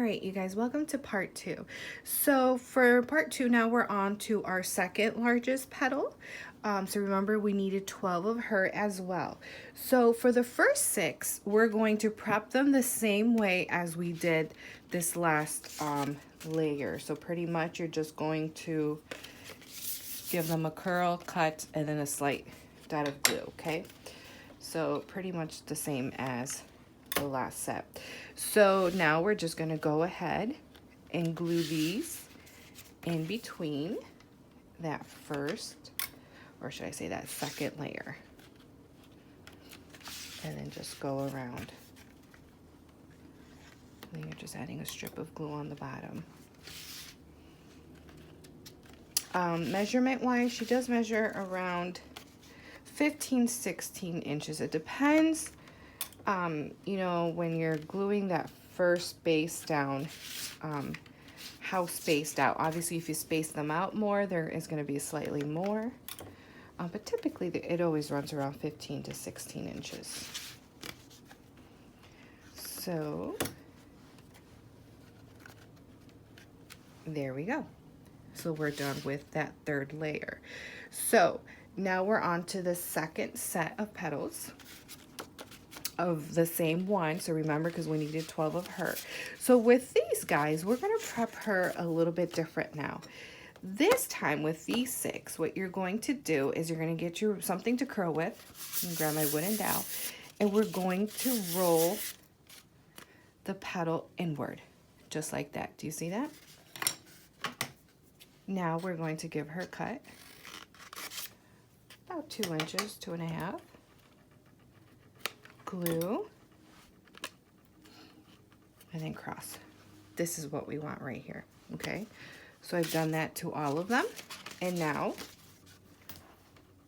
right, you guys, welcome to part 2. So for part 2 now we're on to our second largest petal. So remember we needed 12 of her as well. So for the first 6, we're going to prep them the same way as we did this last layer. So pretty much you're just going to give them a curl, cut, and then a slight dot of glue, okay? So pretty much the same as the last set. So now we're just going to go ahead and glue these in between that first, or should I say that second layer, and then just go around. And then you're just adding a strip of glue on the bottom. Measurement wise, she does measure around 15-16 inches. It depends, you know, when you're gluing that first base down, how spaced out. Obviously, if you space them out more, there is going to be slightly more. But typically, it always runs around 15 to 16 inches. So, there we go. So we're done with that third layer. So now we're on to the second set of petals of the same one. So remember, because we needed 12 of her. So with these guys, we're going to prep her a little bit different now. This time with these 6, what you're going to do is you're going to get you something to curl with. I'm going to grab my wooden dowel, and we're going to roll the petal inward, just like that. Do you see that? Now we're going to give her a cut, about 2 inches, 2.5. Glue, and then cross. This is what we want right here, okay? So I've done that to all of them, and now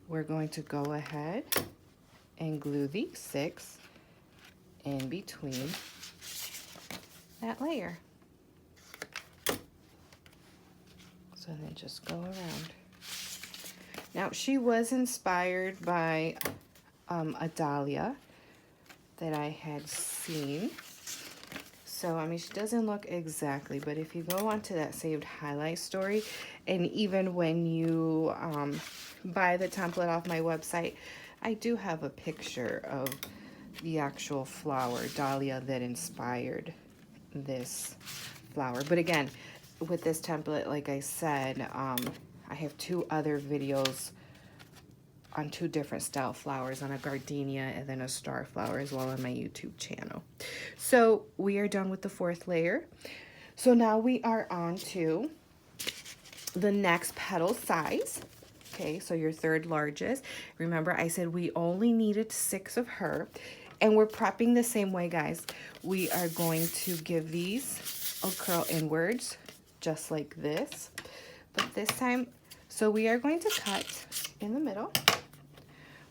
we're going to go ahead and glue these 6 in between that layer. So then just go around. Now she was inspired by a Dahlia that I had seen. So, I mean, she doesn't look exactly, but if you go onto that saved highlight story, and even when you buy the template off my website, I do have a picture of the actual flower, Dahlia, that inspired this flower. But again, with this template, like I said, I have 2 other videos on 2 different style flowers, on a gardenia and then a star flower as well, on my YouTube channel. So we are done with the 4th layer. So now we are on to the next petal size. Okay, so your 3rd largest. Remember, I said we only needed 6 of her, and we're prepping the same way, guys. We are going to give these a curl inwards, just like this. But this time, so we are going to cut in the middle.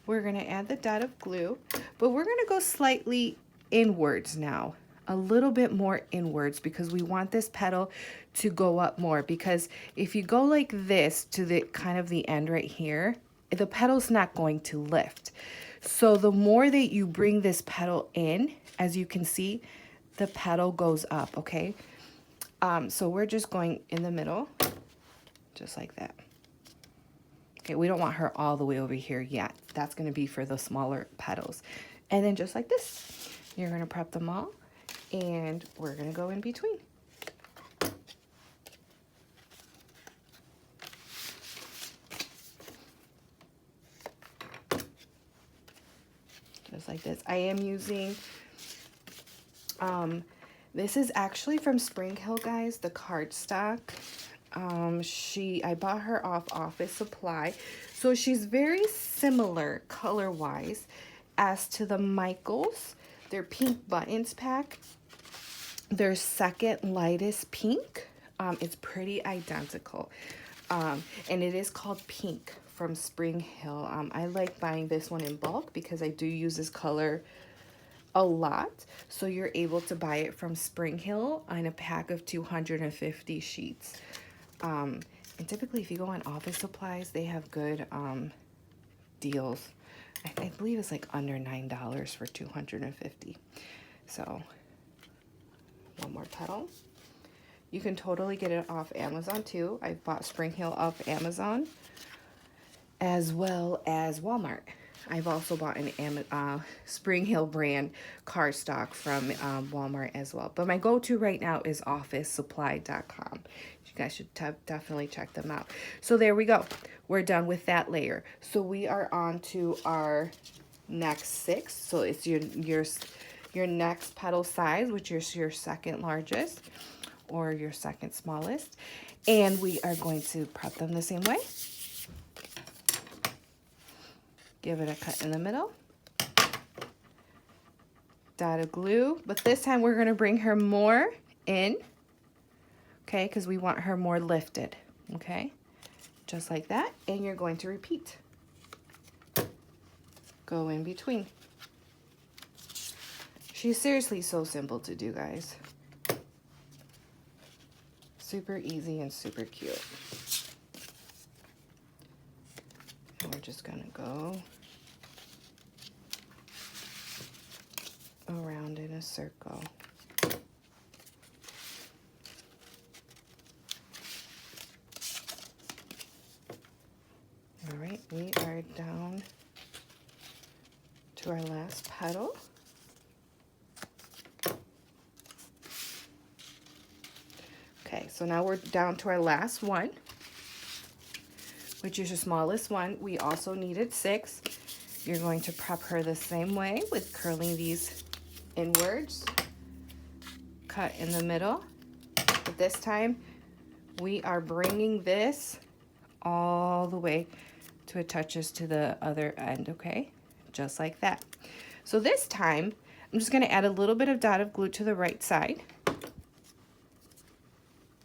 We're going to add the dot of glue, but we're going to go slightly inwards now, a little bit more inwards, because we want this petal to go up more. Because if you go like this to the kind of the end right here, the petal's not going to lift. So the more that you bring this petal in, as you can see, the petal goes up, okay? So we're just going in the middle, just like that. Okay, we don't want her all the way over here yet. That's going to be for the smaller petals. And then just like this, you're going to prep them all, and we're going to go in between. Just like this. I am using, this is actually from Spring Hill, guys, the cardstock. I bought her off Office Supply. So she's very similar color-wise as to the Michaels. Their pink buttons pack. Their second lightest pink. It's pretty identical. And it is called Pink from Spring Hill. I like buying this one in bulk because I do use this color a lot. So you're able to buy it from Spring Hill in a pack of 250 sheets. And typically if you go on Office Supplies, they have good deals. I believe it's like under $9 for 250. So one more petal. You can totally get it off Amazon too. I bought Spring Hill off Amazon as well as Walmart. I've also bought an Spring Hill brand cardstock from Walmart as well. But my go-to right now is officesupply.com. You guys should definitely check them out. So there we go. We're done with that layer. So we are on to our next 6. So it's your next petal size, which is your second largest or your second smallest. And we are going to prep them the same way. Give it a cut in the middle. Dot of glue, but this time we're gonna bring her more in, okay, because we want her more lifted, okay? Just like that, and you're going to repeat. Go in between. She's seriously so simple to do, guys. Super easy and super cute. And we're just gonna go around in a circle. All right, we are down to our last petal. Okay, so now we're down to our last one, which is your smallest one. We also needed 6. You're going to prep her the same way with curling these inwards, cut in the middle. But this time we are bringing this all the way to it touches to the other end, okay? Just like that. So this time I'm just going to add a little bit of dot of glue to the right side.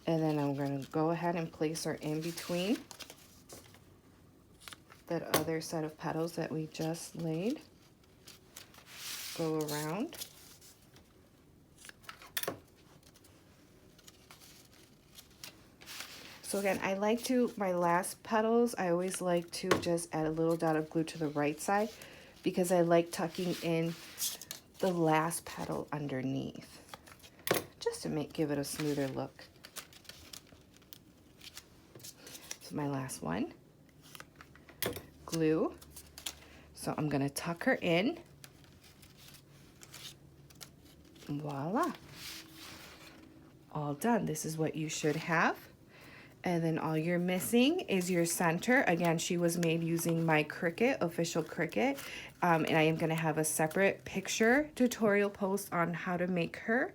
And then I'm going to go ahead and place her in between that other set of petals that we just laid. Go around. So again, I like to, my last petals, I always like to just add a little dot of glue to the right side because I like tucking in the last petal underneath just to give it a smoother look. So my last one, glue. So I'm gonna tuck her in. Voila. All done. This is what you should have. And then all you're missing is your center. Again, she was made using my Cricut, official Cricut. And I am gonna have a separate picture tutorial post on how to make her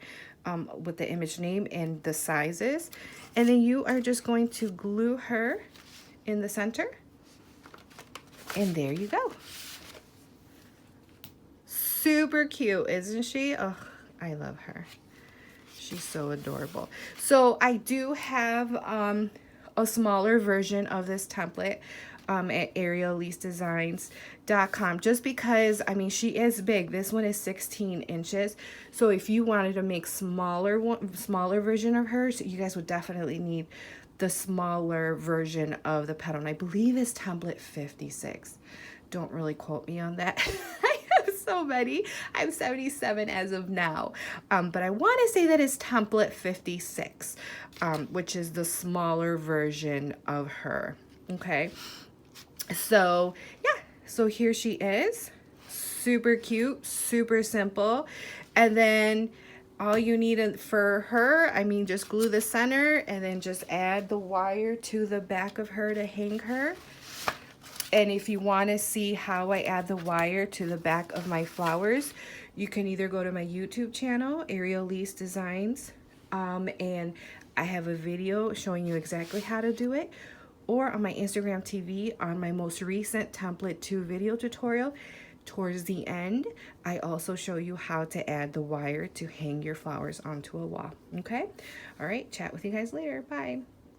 with the image name and the sizes. And then you are just going to glue her in the center. And there you go. Super cute, isn't she? Oh, I love her. She's so adorable. So I do have a smaller version of this template at arielleasedesigns.com just because, I mean, she is big. This one is 16 inches. So if you wanted to make smaller version of hers, you guys would definitely need the smaller version of the petal. And I believe it's template 56. Don't really quote me on that. I have so many. I have 77 as of now. But I want to say that is template 56, which is the smaller version of her. Okay. So yeah, so here she is. Super cute, super simple. And then all you need for her, I mean, just glue the center and then just add the wire to the back of her to hang her. And if you want to see how I add the wire to the back of my flowers, you can either go to my YouTube channel, Ariel Lease Designs, and I have a video showing you exactly how to do it, or on my Instagram TV on my most recent template 2 video tutorial. Towards the end, I also show you how to add the wire to hang your flowers onto a wall. Okay? All right, chat with you guys later. Bye.